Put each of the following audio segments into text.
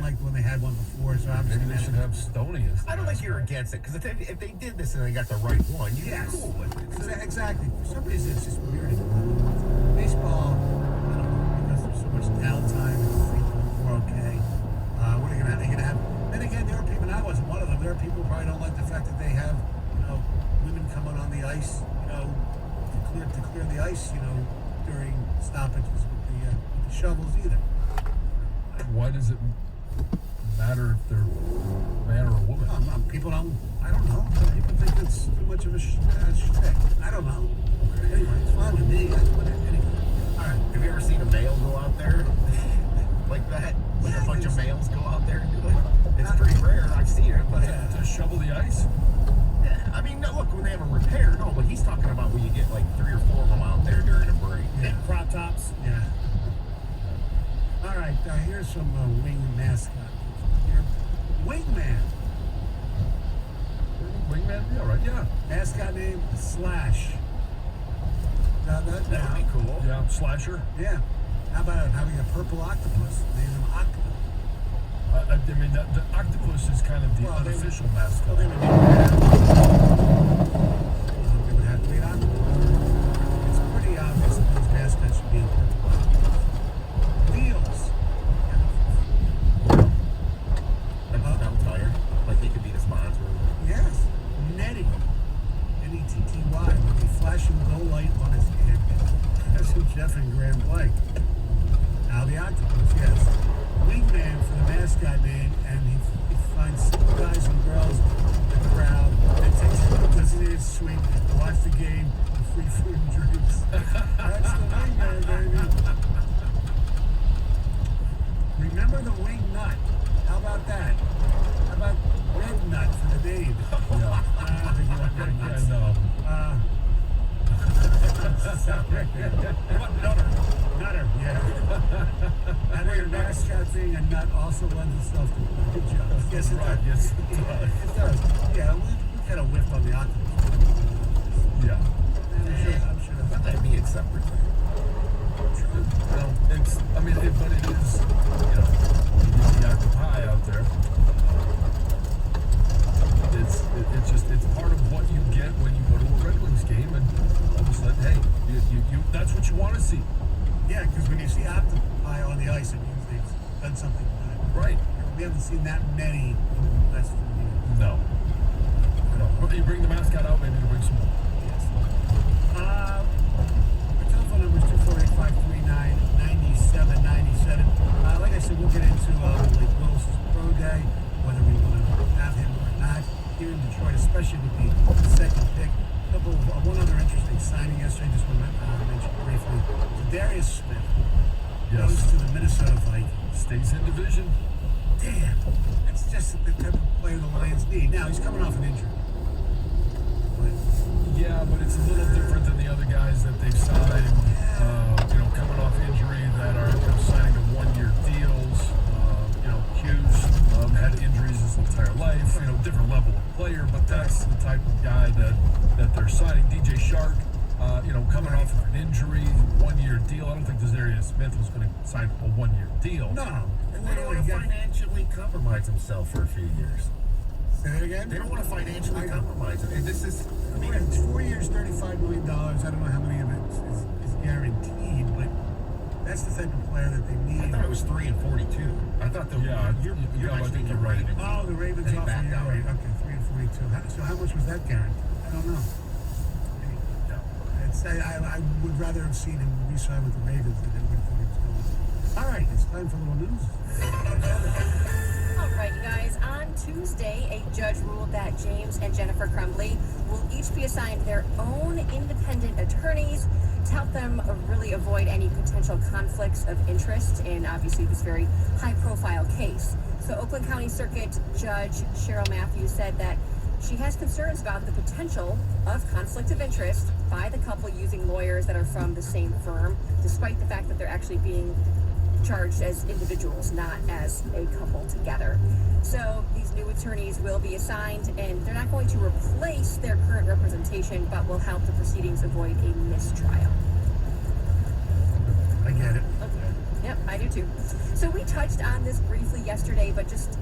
like when they had one before, so I'm Maybe they should have Stoney instead. I don't think you're against it, because if they did this and they got the right one, you'd be cool with it. Exactly. For some reason, it's just weird. Baseball, I don't know, because there's so much downtime and we're okay. What are they going to have? Then again, there are people, and I wasn't one of them, there are people who probably don't like the fact that they have, women coming on the ice, to clear the ice, during stoppages with the shovels either. Why does it matter if they're a man or a woman? People don't, I don't know. People think it's too much of a shtick. I don't know. Anyway, it's fine with me. Anyway. All right. Have you ever seen a male go out there like that? Like a bunch of males go out there and do it? It's pretty rare. I've seen it, but To shovel the ice? yeah. I mean, no, look, when they have a repair, no, but he's talking about when you get like 3 or 4 of them out there during a break. Yeah. Crop tops. Yeah. All right. Here's some wing mascot. Here. Wingman. Wingman? Yeah, right. Yeah. Mascot name Slash. That would be cool. Yeah, Slasher. Yeah. How about having a purple octopus? Name him Octopus. I mean, the octopus is kind of the unofficial mascot. Well, they would have to be an octopus. It's pretty obvious that those mascots should be in purple octopus. Wheels. I'm tired. Like they could be the sponsor. Yes. Netty. Netty, with a flashing glow light on his hand. That's who Jeff and Graham play. Now the octopus, yes. Wingman for the mascot name, and he finds guys and girls in the crowd and takes a designated swing to watch the game with free food and drinks. That's the Wingman, baby. Remember the wing nut. How about that? How about red nut for the name? Yeah. I don't think you want red nuts. No. Nutter, yeah. And your mascot being a nut also lends itself to good jokes. Yes, it does. Yes, It does. Yeah, we kind of whiffed on the octopus. Yeah. I'm sure But that'd be a separate thing. Well, but it is, you get the octopi out there. It's part of what you get when you go to a Red Wings game, and all of a sudden, hey, you that's what you want to see. Yeah, because when you see octopi on the ice, it means they've done something good. Right. We haven't seen that many less than years. No. Well, you bring the mascot out, maybe to bring some more. Yes. Our telephone number is 248-539-9797. Like I said, we'll get into Blake Wilson's pro day, whether we want to have him or not. Here in Detroit, especially with the second pick. One other interesting signing yesterday, just want to mention briefly. Darius Smith goes to the Minnesota Vikings. Stays in division. Damn, it's just the type of player the Lions need. Now, he's coming off an injury. Yeah, but it's a little different than the other guys that they've signed. Coming off injury that are signing to 1-year deals. Hughes had injuries his entire life. Different level of player, but that's the type of guy that they're signing. DJ Shark, coming off of an injury, 1-year deal. I don't think Darius Smith was going to sign a 1-year deal. No. And they don't want to financially compromise himself for a few years. Say that again? They don't want to financially compromise him. And this is, it's 4 years, $35 million. I don't know how many of it is guaranteed, but that's the type of player that they need. I thought it was 3 and 42. I thought you're mentioning the Ravens. Oh, the Ravens They offer backed you out. right. Okay, 3 and 42. So how much was that guaranteed? I don't know. I would rather have seen him re-sign with the Ravens than him with 42. All right, it's time for a little news. All right, you guys. On Tuesday, a judge ruled that James and Jennifer Crumbly will each be assigned their own independent attorneys to help them really avoid any potential conflicts of interest in, obviously, this very high-profile case. So Oakland County Circuit Judge Cheryl Matthews said that she has concerns about the potential of conflict of interest by the couple using lawyers that are from the same firm, despite the fact that they're actually being charged as individuals, not as a couple together. So these new attorneys will be assigned, and they're not going to replace their current representation, but will help the proceedings avoid a mistrial. I get it. Okay. Yep. I do too. So we touched on this briefly yesterday, but just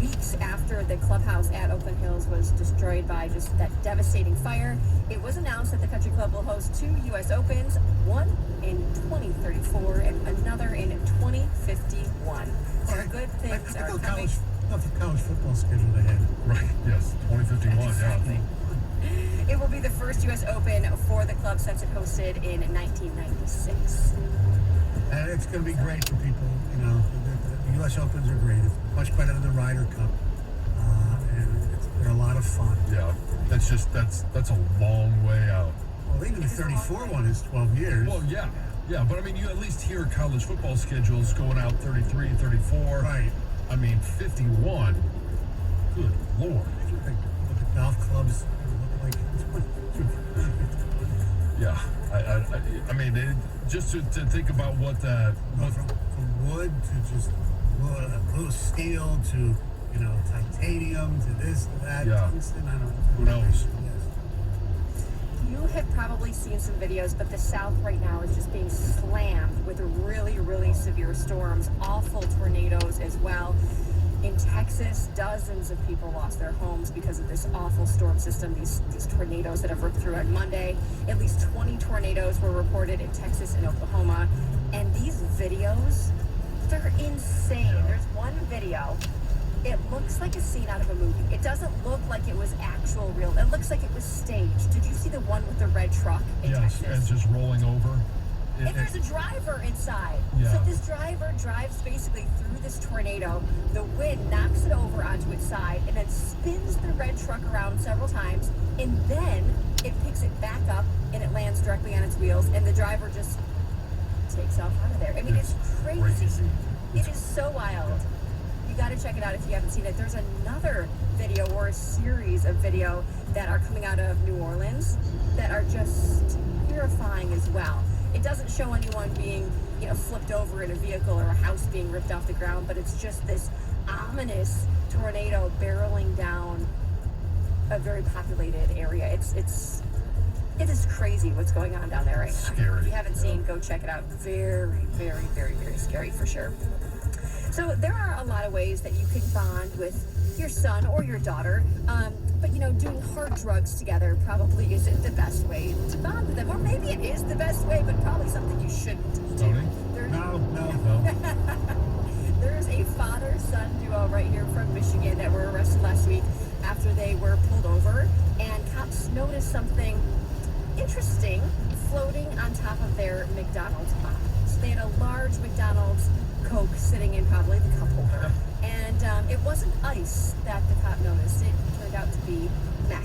weeks after the clubhouse at Oakland Hills was destroyed by just that devastating fire, it was announced that the country club will host 2 U.S. Opens, one in 2034 and another in 2051. So Right. good things I are thought coming. college football schedule they had. Right. Yes. 2051. Exactly. Yeah. It will be the first U.S. Open for the club since it hosted in 1996. And it's going to be great for people. You know, the U.S. Opens are great. It's much better than the Ryder Cup, and they're a lot of fun. Yeah. That's a long way out. Well, even the 34 one is 12 years. Well, yeah. Yeah, but I mean, you at least hear college football schedules going out 33, 34. Right. I mean, 51. Good Lord. Look at golf clubs. Look like Yeah. I mean, just to think about what that. from wood to just blue steel to, you know, titanium to this to that. Yeah. Tungsten, I don't know. Who knows? Yes. You have probably seen some videos, but the South right now is just being slammed with really, really severe storms, awful tornadoes as well. In Texas, dozens of people lost their homes because of this awful storm system, these tornadoes that have ripped through on Monday. At least 20 tornadoes were reported in Texas and Oklahoma. And these videos, they're insane. There's one video. It looks like a scene out of a movie. It doesn't look like it was actual real. It looks like it was staged. Did you see the one with the red truck in Yes, Texas? and just rolling over. And there's a driver inside. Yeah. So this driver drives basically through this tornado. The wind knocks it over onto its side and then spins the red truck around several times. And then it picks it back up and it lands directly on its wheels. And the driver just takes off out of there. I mean, it's crazy. It is so wild. You got to check it out if you haven't seen it. There's another video or a series of video that are coming out of New Orleans that are just terrifying as well. It doesn't show anyone being, you know, flipped over in a vehicle or a house being ripped off the ground, but it's just this ominous tornado barreling down a very populated area. It is crazy what's going on down there right now. Scary. If you haven't seen, go check it out. Very, very, very, very scary for sure. So there are a lot of ways that you can bond with your son or your daughter. But, you know, doing hard drugs together probably isn't the best way to bond with them. Or maybe it is the best way, but probably something you shouldn't do. Tony? There's, No. there's a father-son duo right here from Michigan that were arrested last week after they were pulled over. And cops noticed something interesting floating on top of their McDonald's box. So they had a large McDonald's Coke sitting in probably the cup holder. And it wasn't ice that the cop noticed. It turned out to be meth.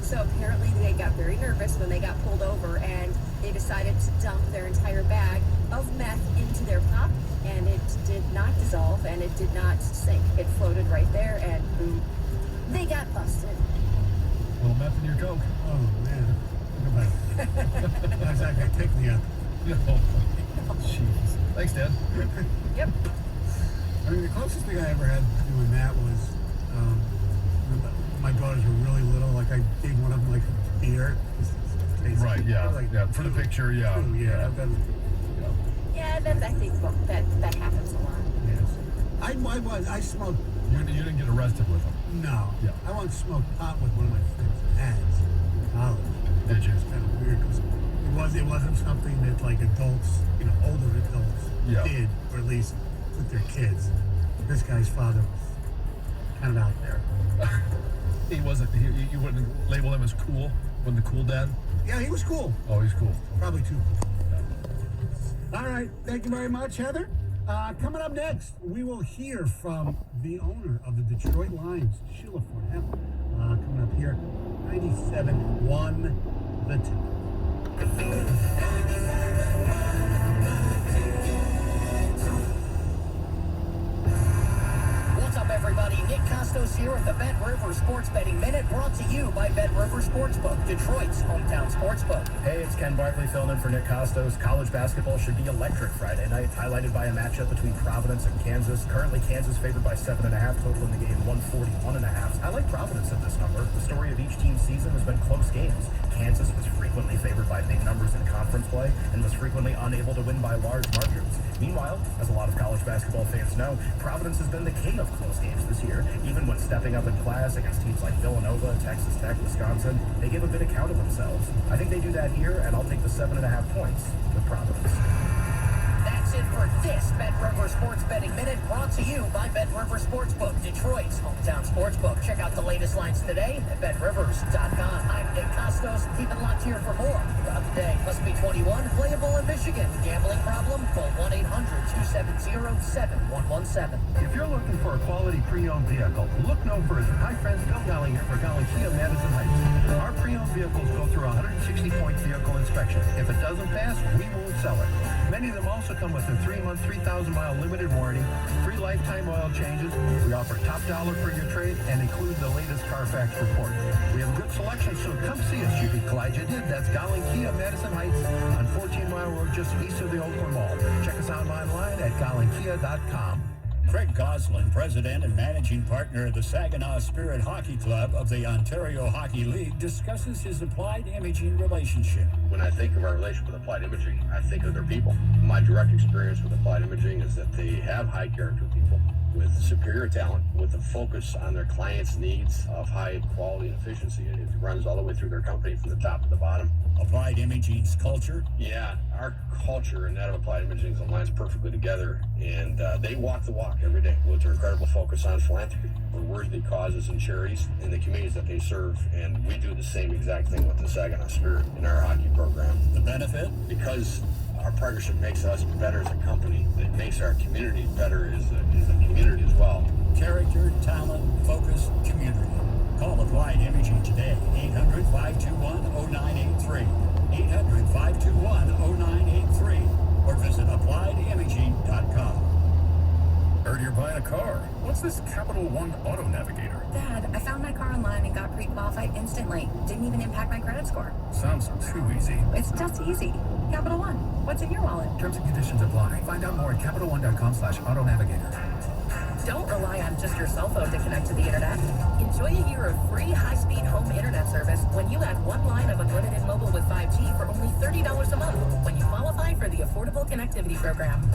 So apparently they got very nervous when they got pulled over and they decided to dump their entire bag of meth into their pop, and it did not dissolve and it did not sink. It floated right there and boom, they got busted. A little meth in your Coke. Oh, man. Look about it. How's that guy take me up? No. Jeez. Thanks, Dad. Yep. I mean, the closest thing I ever had doing that was my daughters were really little. Like, I gave one of them, like, a beer. Just to taste Right, it. yeah. Like, Yeah, for the picture, yeah. Oh, yeah. I've done, Yeah, that I think that happens a lot. yes. I smoked, You didn't get arrested with them, no. Yeah. I once smoked pot with one of my friends' dads in college. did you? It's kind of weird because it wasn't something that, like, adults, you know, older adults Yeah. did, or at least with their kids. This guy's father was kind of out there. He wasn't. You wouldn't label him as cool. Wasn't the cool dad? Yeah, he was cool. Oh, he's cool. Probably too. All right. Thank you very much, Heather. Coming up next, we will hear from the owner of the Detroit Lions, Sheila Fornell. Coming up here, 97.1 The Town. What's up, everybody? Nick Costa Costos here with the Bet River Sports Betting Minute, brought to you by Bet River Sportsbook, Detroit's hometown sportsbook. Hey, it's Ken Barkley filling in for Nick Costos. College basketball should be electric Friday night, highlighted by a matchup between Providence and Kansas. Currently, Kansas favored by 7.5, total in the game 141.5. I like Providence at this number. The story of each team's season has been close games. Kansas was frequently favored by big numbers in conference play and was frequently unable to win by large margins. Meanwhile, as a lot of college basketball fans know, Providence has been the king of close games this year. Even when stepping up in class against teams like Villanova, Texas Tech, Wisconsin, they give a bit of count of themselves. I think they do that here, and I'll take the 7.5 points with Providence. That's it for this Bet River Sports Betting Minute, brought to you by Bet River Sportsbook, Detroit's hometown sportsbook. Check out the latest lines today at BetRivers.com. I'm Nick Costos. Keep it locked here for more throughout the day. Must be 21, playable in Michigan. Gambling problem? Call 1-800-270-7117. If you're looking for a quality pre-owned vehicle, look no further. Hi friends, Bill Galling here for Galling Kia Madison Heights. Our pre-owned vehicles go through a 160-point vehicle inspection. If it doesn't pass, we won't sell it. Many of them also come with a 3-month, 3,000-mile limited warranty, free lifetime oil changes. We offer top dollar for your trade and include the latest Carfax report. We have good selection, so come see us. You'd be glad you did. That's Galling Kia Madison Heights on 14 Mile Road, just east of the Oakland Mall. Check us out online at GallingKia.com. Craig Goslin, president and managing partner of the Saginaw Spirit Hockey Club of the Ontario Hockey League, discusses his Applied Imaging relationship. When I think of our relationship with Applied Imaging, I think of their people. My direct experience with Applied Imaging is that they have high character people with superior talent, with a focus on their clients' needs of high quality and efficiency. It runs all the way through their company from the top to the bottom. Applied Imaging's culture? Yeah, our culture and that of Applied Imaging aligns perfectly together, and they walk the walk every day with their incredible focus on philanthropy for worthy causes and charities in the communities that they serve, and we do the same exact thing with the Saginaw Spirit in our hockey program. The benefit? Because our partnership makes us better as a company, it makes our community better as a community as well. Character, talent, focus, community. Call Applied Imaging today, 800-521-0983, 800-521-0983, or visit appliedimaging.com. Heard you're buying a car. What's this Capital One Auto Navigator? Dad, I found my car online and got pre-qualified instantly. Didn't even impact my credit score. Sounds too easy. It's just easy. Capital One. What's in your wallet? Terms and conditions apply. Find out more at CapitalOne.com/Auto Navigator. Don't rely on just your cell phone to connect to the internet. Enjoy a year of free high-speed home internet service when you add one line of unlimited mobile with 5G for only $30 a month when you qualify for the Affordable Connectivity Program.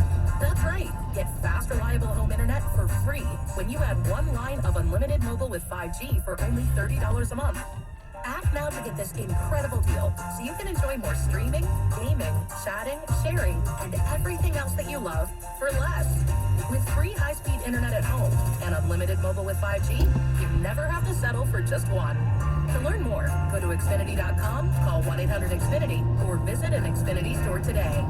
That's right. Get fast, reliable home internet for free when you add one line of unlimited mobile with 5G for only $30 a month. Act now to get this incredible deal so you can enjoy more streaming, gaming, chatting, sharing, and everything else that you love for less. With free high-speed internet at home and unlimited mobile with 5G, you never have to settle for just one. To learn more, go to Xfinity.com, call 1-800-XFINITY, or visit an Xfinity store today.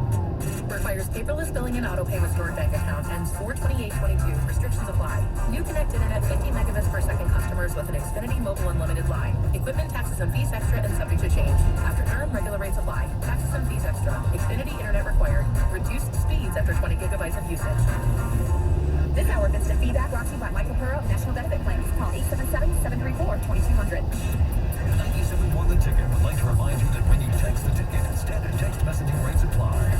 Requires paperless billing and auto pay with stored bank account. Ends 4/28/22. Restrictions apply. New Connect Internet 50 megabits per second customers with an Xfinity Mobile Unlimited line. Equipment, taxes, and fees extra and subject to change. After term, regular rates apply. Taxes and fees extra. Xfinity Internet required. Reduced speeds after 20 gigabytes of usage. This hour of instant feedback brought to you by Michael Puro of National Benefit Plans. Call 877-734-2200. The 97 The Ticket would like to remind you that when you text the ticket, standard text messaging rates apply.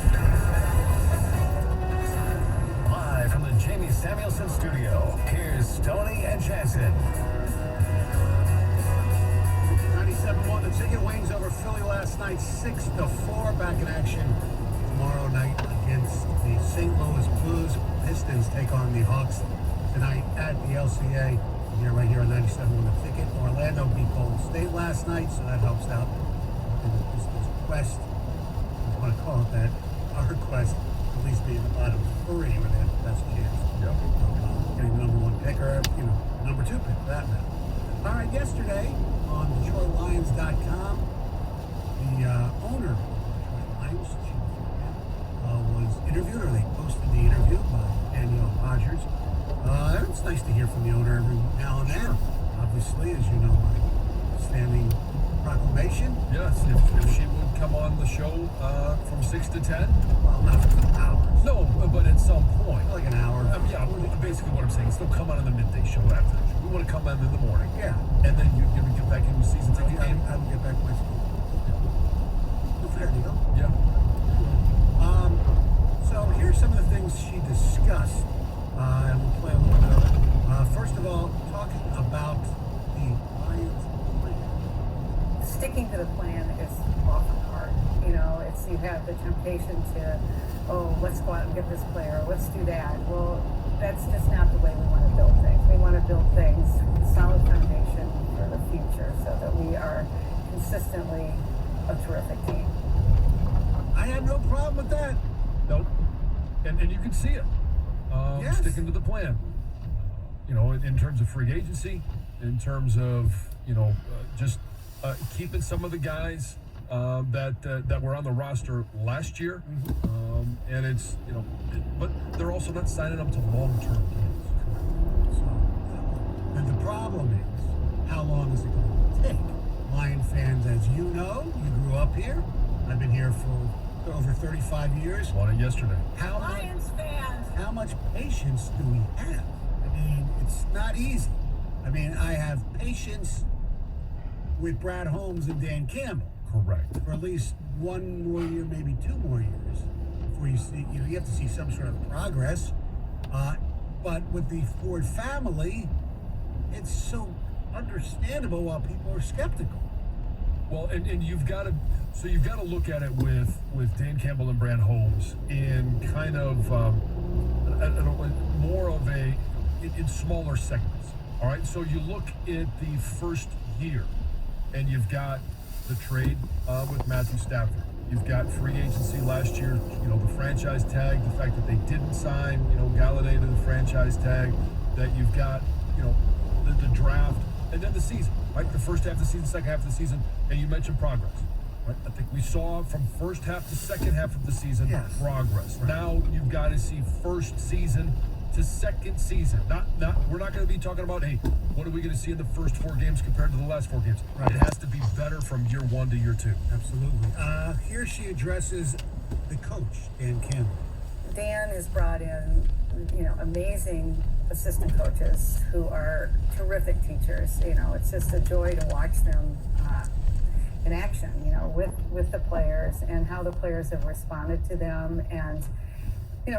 Live from the Jamie Samuelson studio, here's Stoney and Jansen. 97-1, the Ticket. Wings over Philly last night, 6-4. Back in action tomorrow night against the St. Louis Blues. Pistons take on the Hawks tonight at the LCA. Here, right here on 97-1, the Ticket. Orlando beat Golden State last night, so that helps out in the Pistons' quest. If you want to call it that, our quest, at least be in the bottom three where they have the best chance. Getting the number one pick or, number two pick for that matter. All right, yesterday on DetroitLions.com, the owner of the Detroit Lions, was interviewed, or they posted the interview by Danielle Rogers. It's nice to hear from the owner every now and then. Obviously, as you know, my standing proclamation. Yes, if she would come on the show from 6 to 10. Well, not for hours. No, but at some point. Like an hour. Yeah, basically basically what I'm saying is don't come out on the midday show after. We want to come out in the morning. Yeah. And then you get back into the season ticket game. I would get back to my school. A fair deal. Yeah. So here's some of the things she discussed, and we'll play a little bit of it. First of all, talking about the Lions plan. Sticking to the plan is often hard. You know, it's you have the temptation to, oh, let's go out and get this player, let's do that. Well, that's just not the way we want to build things. We want to build things with a solid foundation for the future so that we are consistently a terrific team. I have no problem with that. Nope. And you can see it. Yes. Sticking to the plan. You know, in terms of free agency, in terms of, just keeping some of the guys that were on the roster last year. And it's, but they're also not signing them to long-term deals. So, and the problem is, how long is it going to take? Lion fans, as you know, you grew up here. I've been here for over 35 years. On it yesterday. Lions fans! How much patience do we have? I mean, it's not easy. I mean, I have patience with Brad Holmes and Dan Campbell. Correct. For at least one more year, maybe 2 more years, before you see, you have to see some sort of progress. But with the Ford family, it's so understandable why people are skeptical. Well, and you've got to look at it with Dan Campbell and Brad Holmes in kind of more of in smaller segments. All right, so you look at the first year, and you've got the trade with Matthew Stafford. You've got free agency last year. The franchise tag, the fact that they didn't sign Galladay to the franchise tag. That you've got the draft, and then the season. Right, the first half of the season, second half of the season, and you mentioned progress. Right, I think we saw from first half to second half of the season progress. Right. Now you've got to see first season to second season. We're not going to be talking about, hey, what are we going to see in the first 4 games compared to the last 4 games? Right. It has to be better from year 1 to year 2. Absolutely. Here she addresses the coach, Dan Campbell. Dan has brought in, amazing assistant coaches who are terrific teachers. It's just a joy to watch them in action, with the players and how the players have responded to them. And,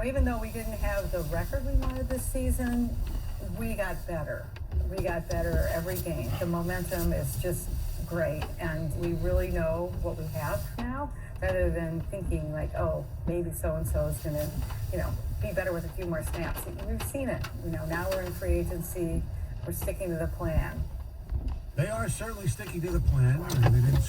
even though we didn't have the record we wanted this season, we got better. We got better every game. The momentum is just great, and we really know what we have now, rather than thinking like, oh, maybe so-and-so is going to, be better with a few more snaps. We've seen it. Now we're in free agency. We're sticking to the plan. They are certainly sticking to the plan. They didn't